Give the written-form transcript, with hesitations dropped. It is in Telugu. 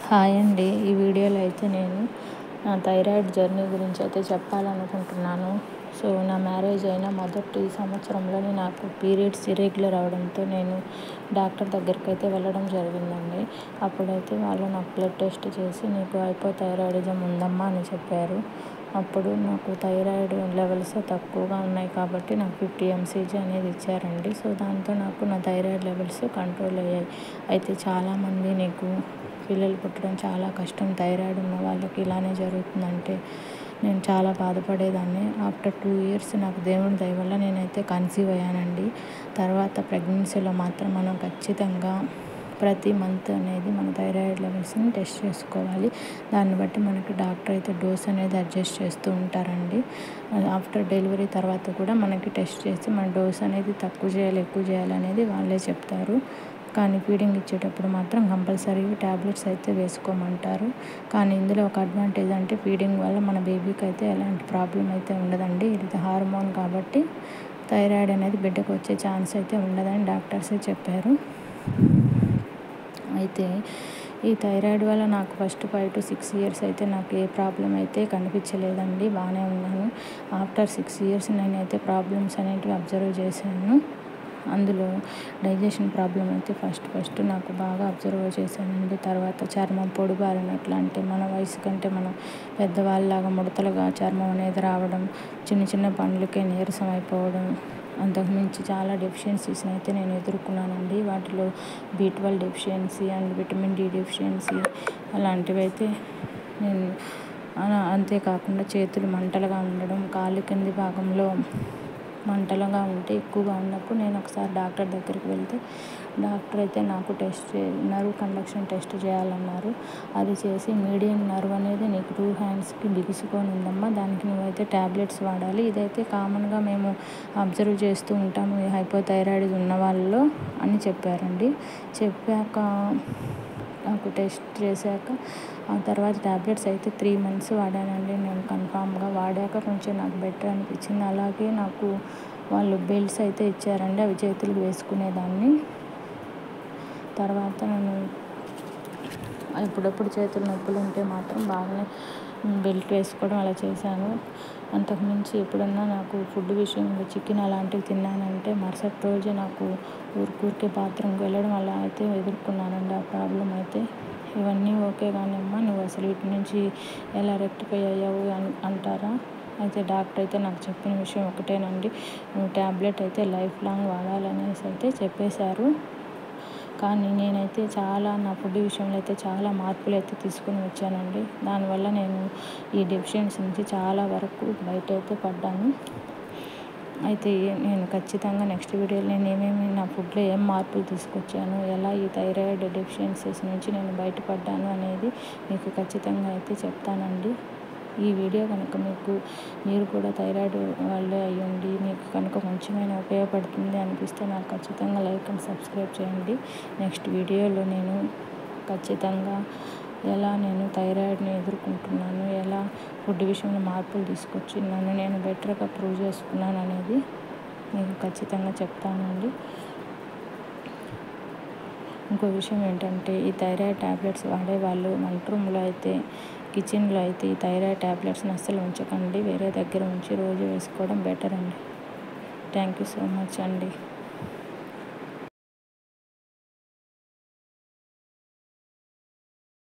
హాయ్ అండి. ఈ వీడియోలో అయితే నేను నా థైరాయిడ్ జర్నీ గురించి అయితే చెప్పాలనుకుంటున్నాను. సో నా మ్యారేజ్ అయిన మొదటి సంవత్సరంలోనే నాకు పీరియడ్స్ ఇర్రెగ్యులర్ అవడంతో నేను డాక్టర్ దగ్గరికి అయితే వెళ్ళడం జరిగిందండి. అప్పుడైతే వాళ్ళు నాకు బ్లడ్ టెస్ట్ చేసి నీకు హైపోథైరాయిడిజం ఉందమ్మా అని చెప్పారు. అప్పుడు నాకు థైరాయిడ్ లెవెల్స్ తక్కువగా ఉన్నాయి కాబట్టి నాకు 50 mcg అనేది ఇచ్చారండి. సో దాంతో నాకు నా థైరాయిడ్ లెవెల్స్ కంట్రోల్ అయ్యాయి. అయితే చాలామంది నీకు పిల్లలు పుట్టడం చాలా కష్టం, థైరాయిడ్ ఉన్న వాళ్ళకి ఇలానే జరుగుతుందంటే నేను చాలా బాధపడేదాన్ని. ఆఫ్టర్ 2 years నాకు దేవుడి దయ వల్ల నేనైతే కన్సీవ్ అయ్యానండి. తర్వాత ప్రెగ్నెన్సీలో మాత్రం మనం ఖచ్చితంగా ప్రతి మంత్ అనేది మన థైరాయిడ్ లెవెల్స్ని టెస్ట్ చేసుకోవాలి. దాన్ని బట్టి మనకి డాక్టర్ అయితే డోస్ అనేది అడ్జస్ట్ చేస్తూ ఉంటారండి. ఆఫ్టర్ డెలివరీ తర్వాత కూడా మనకి టెస్ట్ చేసి మన డోస్ అనేది తక్కువ చేయాలి ఎక్కువ చేయాలి అనేది వాళ్ళే చెప్తారు. కానీ ఫీడింగ్ ఇచ్చేటప్పుడు మాత్రం కంపల్సరీగా ట్యాబ్లెట్స్ అయితే వేసుకోమంటారు. కానీ ఇందులో ఒక అడ్వాంటేజ్ అంటే ఫీడింగ్ వల్ల మన బేబీకి అయితే ఎలాంటి ప్రాబ్లం అయితే ఉండదండి. ఇది హార్మోన్ కాబట్టి థైరాయిడ్ అనేది బిడ్డకు వచ్చే ఛాన్స్ అయితే ఉండదని డాక్టర్సే చెప్పారు. అయితే ఈ థైరాయిడ్ వల్ల నాకు ఫస్ట్ 5 to 6 years అయితే నాకు ఏ ప్రాబ్లం అయితే కనిపించలేదండి, బాగానే ఉన్నాను. ఆఫ్టర్ 6 years నేనైతే ప్రాబ్లమ్స్ అనేటివి అబ్జర్వ్ చేశాను. అందులో డైజెషన్ ప్రాబ్లం అయితే ఫస్ట్ నాకు బాగా అబ్జర్వ్ చేశానండి. తర్వాత చర్మం పొడిబారినట్లు, అంటే మన వయసు కంటే మనం పెద్దవాళ్ళలాగా ముడతలుగా చర్మం అనేది రావడం, చిన్న పనులకే నీరసం అయిపోవడం, అంతకుమించి చాలా డెఫిషియన్సీస్ని అయితే నేను ఎదుర్కొన్నానండి. వాటిలో B12 deficiency and vitamin D deficiency అలాంటివి అయితే నేను అంతేకాకుండా చేతులు మంటలుగా ఉండడం, కాళ్ళు కింది భాగంలో మంటలుగా ఉంటే ఎక్కువగా ఉన్నప్పుడు నేను ఒకసారి డాక్టర్ దగ్గరికి వెళ్తే డాక్టర్ అయితే నాకు నర్వ్ కండక్షన్ టెస్ట్ చేయాలన్నారు. అది చేసి మీడియం నర్వ్ అనేది నీకు 2 handsకి బిగుసుకొని ఉందమ్మా, దానికి నువ్వైతే ట్యాబ్లెట్స్ వాడాలి. ఇదైతే కామన్గా మేము అబ్జర్వ్ చేస్తూ ఉంటాము ఈ హైపోథైరాయిడ్ ఉన్న వాళ్ళలో అని చెప్పారండి. చెప్పాక నాకు టెస్ట్ చేశాక ఆ తర్వాత ట్యాబ్లెట్స్ అయితే 3 months వాడానండి. నేను కన్ఫామ్గా వాడాక కొంచెం నాకు బెటర్ అనిపించింది. అలాగే నాకు వాళ్ళు బెల్ట్స్ అయితే ఇచ్చారండి, అవి చేతులకు వేసుకునేదాన్ని. తర్వాత నేను ఎప్పుడప్పుడు చేతులు నొప్పులు ఉంటే మాత్రం బాగానే బెల్ట్ వేసుకోవడం అలా చేశాను. అంతకుమించి ఎప్పుడన్నా నాకు ఫుడ్ విషయంలో చికెన్ అలాంటివి తిన్నానంటే మరుసటి రోజే నాకు ఊరికే బాత్రూమ్కి వెళ్ళడం అలా అయితే ఎదుర్కొన్నానండి ఆ ప్రాబ్లం అయితే. ఇవన్నీ ఓకే కానీ అమ్మ నువ్వు అసలు వీటి నుంచి ఎలా రెక్టిఫై అయ్యావు అంటారా? అయితే డాక్టర్ అయితే నాకు చెప్పిన విషయం ఒకటేనండి, నువ్వు ట్యాబ్లెట్ అయితే లైఫ్ లాంగ్ వాడాలనేసి అయితే చెప్పేశారు. కానీ నేనైతే నా ఫుడ్ విషయంలో అయితే చాలా మార్పులు అయితే తీసుకుని వచ్చానండి. దానివల్ల నేను ఈ డెఫిషియన్సీ నుంచి చాలా వరకు బయట అయితే పడ్డాను. అయితే నేను ఖచ్చితంగా నెక్స్ట్ వీడియోలో నేను ఏమేమి నా ఫుడ్లో ఏం మార్పులు తీసుకొచ్చాను, ఎలా ఈ థైరాయిడ్ డెఫిషియన్సీస్ నుంచి నేను బయటపడ్డాను అనేది మీకు ఖచ్చితంగా అయితే చెప్తానండి. ఈ వీడియో కనుక మీరు కూడా థైరాయిడ్ వాళ్ళే అయ్యండి మీకు కనుక కొంచెమైనా ఉపయోగపడుతుంది అనిపిస్తే నాకు ఖచ్చితంగా లైక్ అండ్ సబ్స్క్రైబ్ చేయండి. నెక్స్ట్ వీడియోలో నేను ఖచ్చితంగా ఎలా నేను థైరాయిడ్ని ఎదుర్కొంటున్నాను, ఎలా ఫుడ్ విషయంలో మార్పులు తీసుకొచ్చి నన్ను నేను బెటర్గా ప్రూవ్ చేసుకున్నాను అనేది మీకు ఖచ్చితంగా చెప్తానండి. ఇంకో విషయం ఏంటంటే ఈ థైరాయిడ్ ట్యాబ్లెట్స్ వాడేవాళ్ళు వంట రూమ్లో అయితే కిచెన్లో అయితే ఈ థైరాయిడ్ ట్యాబ్లెట్స్ని అస్సలు ఉంచకండి, వేరే దగ్గర ఉంచి రోజు వేసుకోవడం బెటర్ అండి. థ్యాంక్ యూ సో మచ్ అండి.